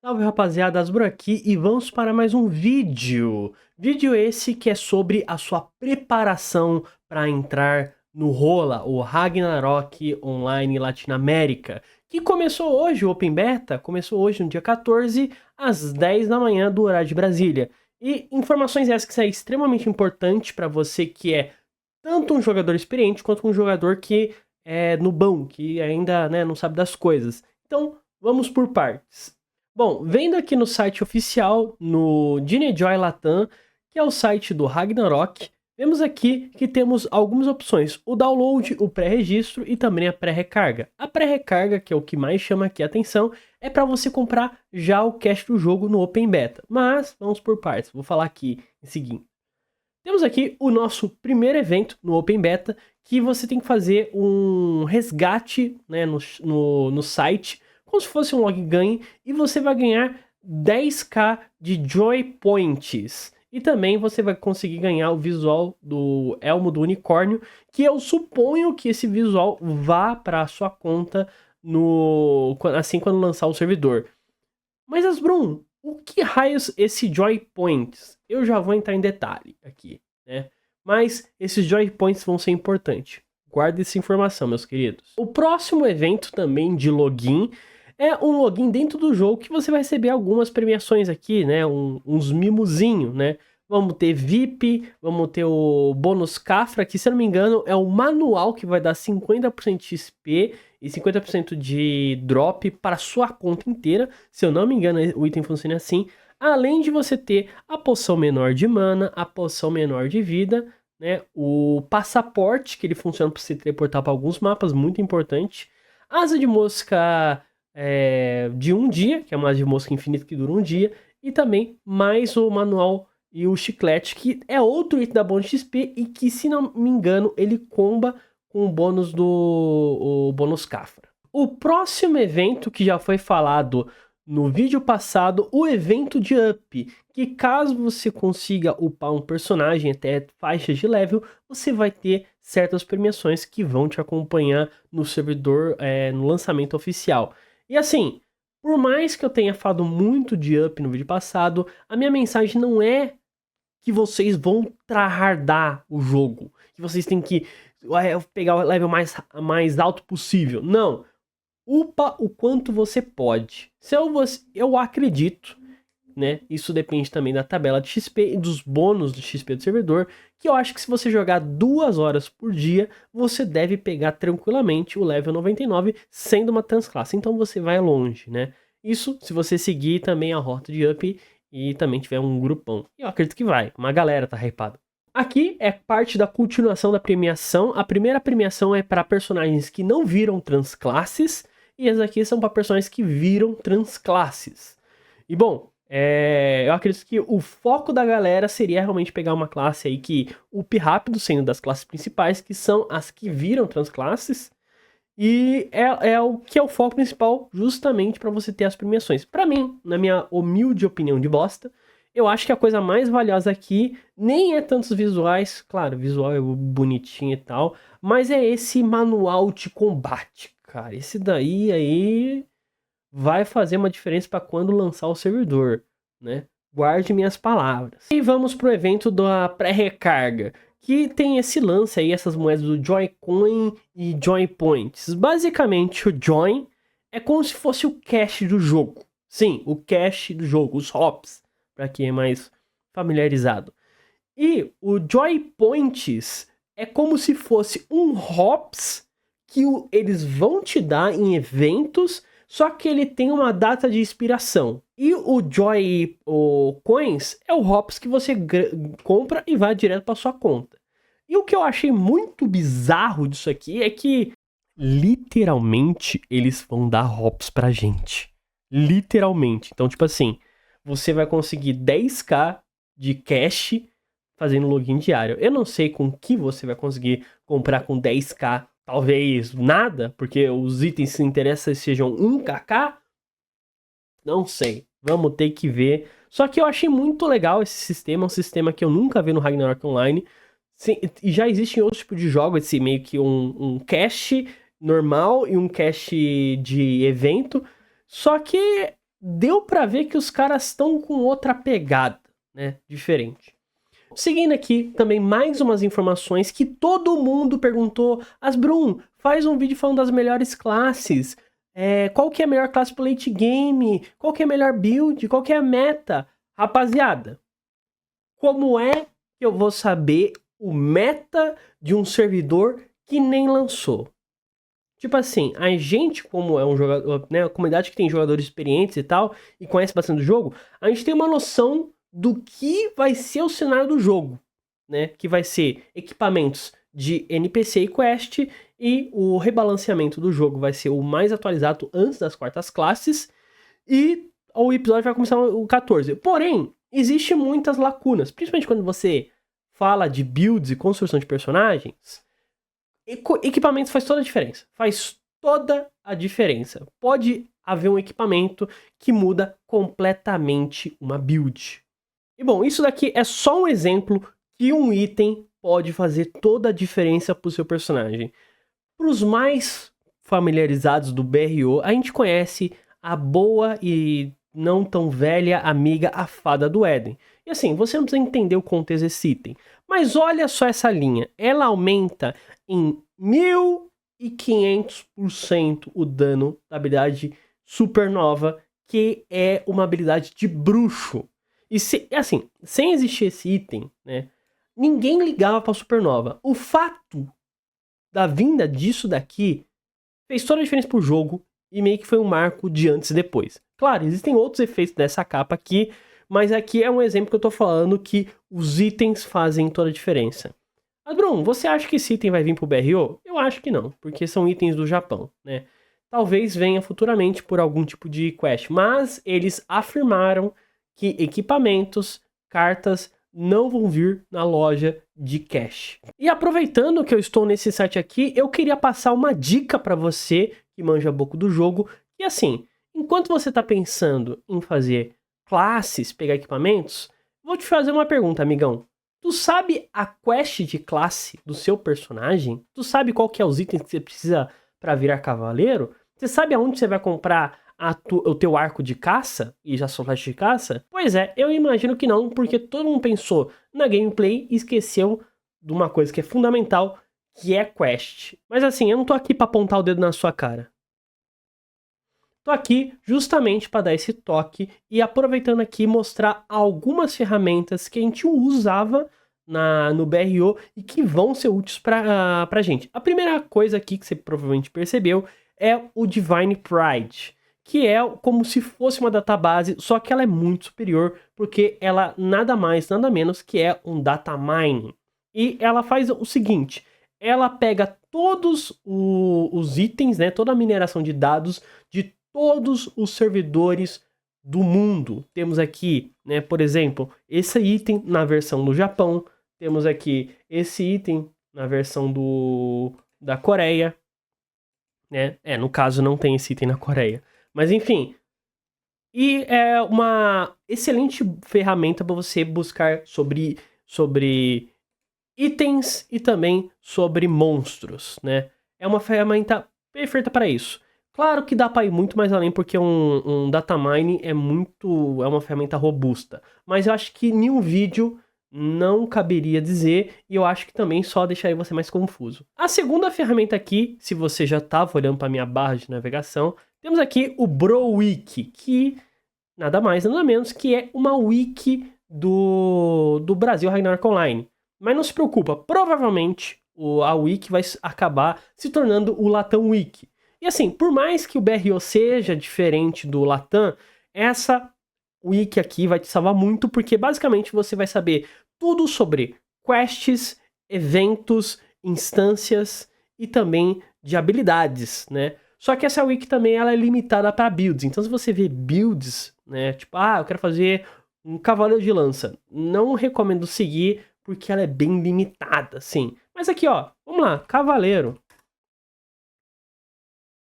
Salve rapaziada, Asbro aqui e vamos para mais um vídeo. Vídeo esse que é sobre a sua preparação para entrar no Rola, o Ragnarok Online Latinoamérica, que começou hoje, o Open Beta, começou hoje no dia 14, às 10 da manhã do horário de Brasília. E informações essas que são extremamente importantes para você que é tanto um jogador experiente quanto um jogador que é nubão, que ainda não sabe das coisas. Então, vamos por partes. Bom, vendo aqui no site oficial, no Dinejoy Latam, que é o site do Ragnarok, vemos aqui que temos algumas opções, o download, o pré-registro e também a pré-recarga. A pré-recarga, que é o que mais chama aqui a atenção, é para você comprar já o cache do jogo no Open Beta. Mas, vamos por partes, vou falar aqui em seguinte. Temos aqui o nosso primeiro evento no Open Beta, que você tem que fazer um resgate no site, como se fosse um login, e você vai ganhar 10k de Joy Points. E também você vai conseguir ganhar o visual do Elmo do Unicórnio, que eu suponho que esse visual vá para a sua conta assim quando lançar o servidor. Mas Asbrum, o que raios esse Joy Points? Eu já vou entrar em detalhe aqui, né? Mas esses Joy Points vão ser importantes. Guarde essa informação, meus queridos. O próximo evento também de login é um login dentro do jogo que você vai receber algumas premiações aqui, né? Uns mimozinhos, né? Vamos ter VIP, vamos ter o bônus Cafra, que se eu não me engano é o manual que vai dar 50% de XP e 50% de drop para sua conta inteira. Se eu não me engano, o item funciona assim. Além de você ter a poção menor de mana, a poção menor de vida, né? O passaporte, que ele funciona para você teleportar para alguns mapas, muito importante. Asa de mosca de um dia, que é uma asa de mosca infinita que dura um dia. E também mais o manual e o chiclete, que é outro item da bônus XP e que, se não me engano, ele comba com o bônus o bônus Cafra. O próximo evento que já foi falado no vídeo passado, o evento de up, que caso você consiga upar um personagem até faixas de level, você vai ter certas premiações que vão te acompanhar no servidor, no lançamento oficial. E assim, por mais que eu tenha falado muito de up no vídeo passado, a minha mensagem não é que vocês vão tryhardar o jogo, que vocês têm que pegar o level mais alto possível. Não. Upa o quanto você pode. Eu acredito, né? Isso depende também da tabela de XP e dos bônus de XP do servidor, que eu acho que se você jogar 2 horas por dia, você deve pegar tranquilamente o level 99, sendo uma transclasse. Então você vai longe, né? Isso se você seguir também a rota de up e também tiver um grupão. Eu acredito que vai, uma galera tá hypada. Aqui é parte da continuação da premiação. A primeira premiação é para personagens que não viram transclasses, e as aqui são para personagens que viram transclasses. E bom, eu acredito que o foco da galera seria realmente pegar uma classe aí que up rápido, sendo das classes principais, que são as que viram transclasses. E é o que é o foco principal, justamente para você ter as premiações. Para mim, na minha humilde opinião de bosta, eu acho que a coisa mais valiosa aqui nem é tantos visuais, claro, o visual é bonitinho e tal, mas é esse manual de combate, cara. Esse daí aí vai fazer uma diferença para quando lançar o servidor, né? Guarde minhas palavras. E vamos pro evento da pré-recarga, que tem esse lance aí, essas moedas do Joy-Coin e Joy Points. Basicamente, o Joy é como se fosse o cash do jogo. Sim, o cash do jogo, os hops, para quem é mais familiarizado. E o Joy Points é como se fosse um hops que eles vão te dar em eventos, só que ele tem uma data de expiração. E o Joy Coins é o hops que você compra e vai direto para sua conta. E o que eu achei muito bizarro disso aqui é que literalmente eles vão dar hops pra gente. Literalmente. Então, tipo assim, você vai conseguir 10k de cash fazendo login diário. Eu não sei com que você vai conseguir comprar com 10k, talvez nada, porque os itens que interessam sejam 1kk. Não sei, vamos ter que ver. Só que eu achei muito legal esse sistema, um sistema que eu nunca vi no Ragnarok Online. Sim, e já existe em outros tipos de jogos, esse meio que um cache normal e um cache de evento. Só que deu pra ver que os caras estão com outra pegada, né? Diferente. Seguindo aqui, também mais umas informações que todo mundo perguntou. Asbrum, faz um vídeo falando das melhores classes. Qual que é a melhor classe pro late game? Qual que é a melhor build? Qual que é a meta? Rapaziada, como é que eu vou saber o meta de um servidor que nem lançou? Tipo assim, a gente, como é um jogador, né, a comunidade que tem jogadores experientes e tal, e conhece bastante o jogo, a gente tem uma noção do que vai ser o cenário do jogo, né? Que vai ser equipamentos de NPC e quest, e o rebalanceamento do jogo vai ser o mais atualizado antes das quartas classes, e o episódio vai começar o 14. Porém, existem muitas lacunas, principalmente quando você fala de builds e construção de personagens. Equipamento faz toda a diferença. Faz toda a diferença. Pode haver um equipamento que muda completamente uma build. E bom, isso daqui é só um exemplo que um item pode fazer toda a diferença para o seu personagem. Para os mais familiarizados do BRO, a gente conhece a boa e não tão velha amiga a Fada do Éden. E assim, você não precisa entender o contexto desse item. Mas olha só essa linha. Ela aumenta em 1500% o dano da habilidade Supernova, que é uma habilidade de bruxo. E assim, sem existir esse item, né, ninguém ligava pra Supernova. O fato da vinda disso daqui fez toda a diferença pro jogo e meio que foi um marco de antes e depois. Claro, existem outros efeitos dessa capa aqui, mas aqui é um exemplo que eu tô falando que os itens fazem toda a diferença. Mas, Bruno, você acha que esse item vai vir pro BRO? Eu acho que não, porque são itens do Japão, né? Talvez venha futuramente por algum tipo de quest, mas eles afirmaram que equipamentos, cartas, não vão vir na loja de cash. E aproveitando que eu estou nesse site aqui, eu queria passar uma dica para você que manja pouco do jogo, que assim, enquanto você está pensando em fazer classes, pegar equipamentos, vou te fazer uma pergunta, amigão. Tu sabe a quest de classe do seu personagem? Tu sabe qual que é os itens que você precisa para virar cavaleiro? Você sabe aonde você vai comprar o teu arco de caça e já sua flecha de caça? Pois é, eu imagino que não, porque todo mundo pensou na gameplay e esqueceu de uma coisa que é fundamental, que é quest. Mas assim, eu não tô aqui pra apontar o dedo na sua cara. Tô aqui justamente para dar esse toque e aproveitando aqui mostrar algumas ferramentas que a gente usava no BRO e que vão ser úteis pra gente. A primeira coisa aqui que você provavelmente percebeu é o Divine Pride, que é como se fosse uma database, só que ela é muito superior, porque ela nada mais, nada menos que é um data mining. E ela faz o seguinte, ela pega todos os itens, né, toda a mineração de dados de todos os servidores do mundo. Temos aqui, né, por exemplo, esse item na versão do Japão, temos aqui esse item na versão da Coreia, né? No caso não tem esse item na Coreia. Mas enfim, e é uma excelente ferramenta para você buscar sobre itens e também sobre monstros, né? É uma ferramenta perfeita para isso. Claro que dá para ir muito mais além, porque um data mine é uma ferramenta robusta. Mas eu acho que em um vídeo não caberia dizer, e eu acho que também só deixaria você mais confuso. A segunda ferramenta aqui, se você já estava olhando para minha barra de navegação, temos aqui o BroWiki, que nada mais nada menos que é uma wiki do Brasil Ragnarok Online. Mas não se preocupa, provavelmente a wiki vai acabar se tornando o Latam Wiki. E assim, por mais que o BRO seja diferente do Latam, essa wiki aqui vai te salvar muito, porque basicamente você vai saber tudo sobre quests, eventos, instâncias e também de habilidades, né? Só que essa wiki também ela é limitada para builds. Então se você vê builds, né, tipo, eu quero fazer um cavaleiro de lança, não recomendo seguir porque ela é bem limitada, sim. Mas aqui, ó, vamos lá, cavaleiro.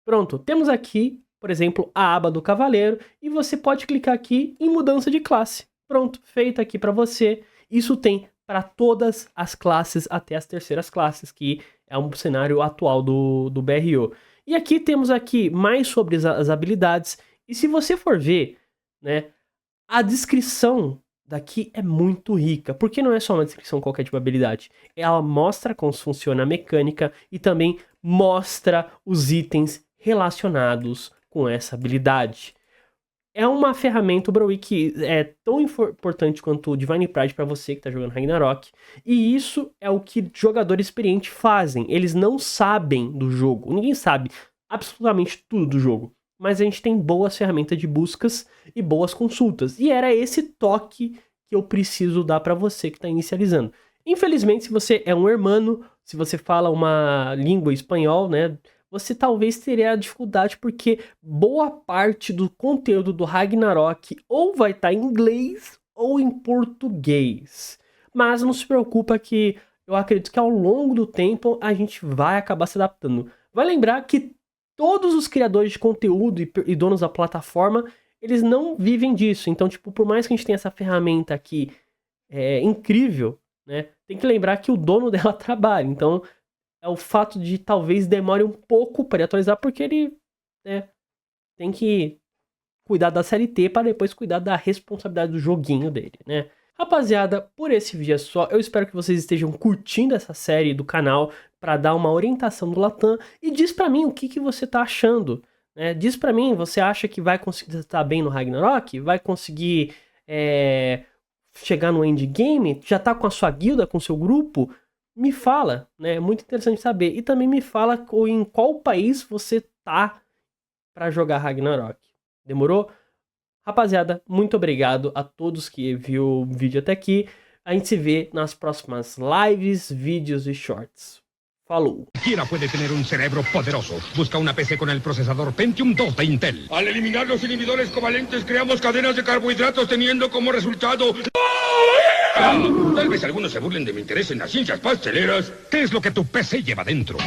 Pronto, temos aqui, por exemplo, a aba do cavaleiro e você pode clicar aqui em mudança de classe. Pronto, feito aqui para você. Isso tem para todas as classes até as terceiras classes, que é um cenário atual do BRO. E aqui temos aqui mais sobre as habilidades. E se você for ver, né? A descrição daqui é muito rica, porque não é só uma descrição qualquer de uma habilidade. Ela mostra como funciona a mecânica e também mostra os itens relacionados com essa habilidade. É uma ferramenta, o Brawl que é tão importante quanto o Divine Pride para você que está jogando Ragnarok. E isso é o que jogadores experientes fazem. Eles não sabem do jogo. Ninguém sabe absolutamente tudo do jogo. Mas a gente tem boas ferramentas de buscas e boas consultas. E era esse toque que eu preciso dar para você que está inicializando. Infelizmente, se você é um hermano, se você fala uma língua espanhol, né? Você talvez teria dificuldade porque boa parte do conteúdo do Ragnarok ou vai estar em inglês ou em português. Mas não se preocupa que eu acredito que ao longo do tempo a gente vai acabar se adaptando. Vai lembrar que todos os criadores de conteúdo e donos da plataforma, eles não vivem disso. Então, tipo, por mais que a gente tenha essa ferramenta aqui incrível, né? Tem que lembrar que o dono dela trabalha. Então, é o fato de talvez demore um pouco para atualizar, porque ele tem que cuidar da CLT para depois cuidar da responsabilidade do joguinho dele, né? Rapaziada, por esse vídeo é só. Eu espero que vocês estejam curtindo essa série do canal para dar uma orientação do Latam. E diz para mim o que você tá achando, né? Diz para mim, você acha que vai conseguir estar bem no Ragnarok? Vai conseguir chegar no endgame? Já tá com a sua guilda, com o seu grupo? Me fala, né? É muito interessante saber. E também me fala em qual país você tá para jogar Ragnarok. Demorou? Rapaziada, muito obrigado a todos que viu o vídeo até aqui. A gente se vê nas próximas lives, vídeos e shorts. Falou! Cualquiera puede tener un cerebro poderoso. Busca una PC con el procesador Pentium 2 de Intel. Al eliminar los inhibidores covalentes, creamos cadenas de carbohidratos teniendo como resultado... Tal vez algunos se burlen de mi interés en las ciencias pasteleras. ¿Qué es lo que tu PC lleva dentro?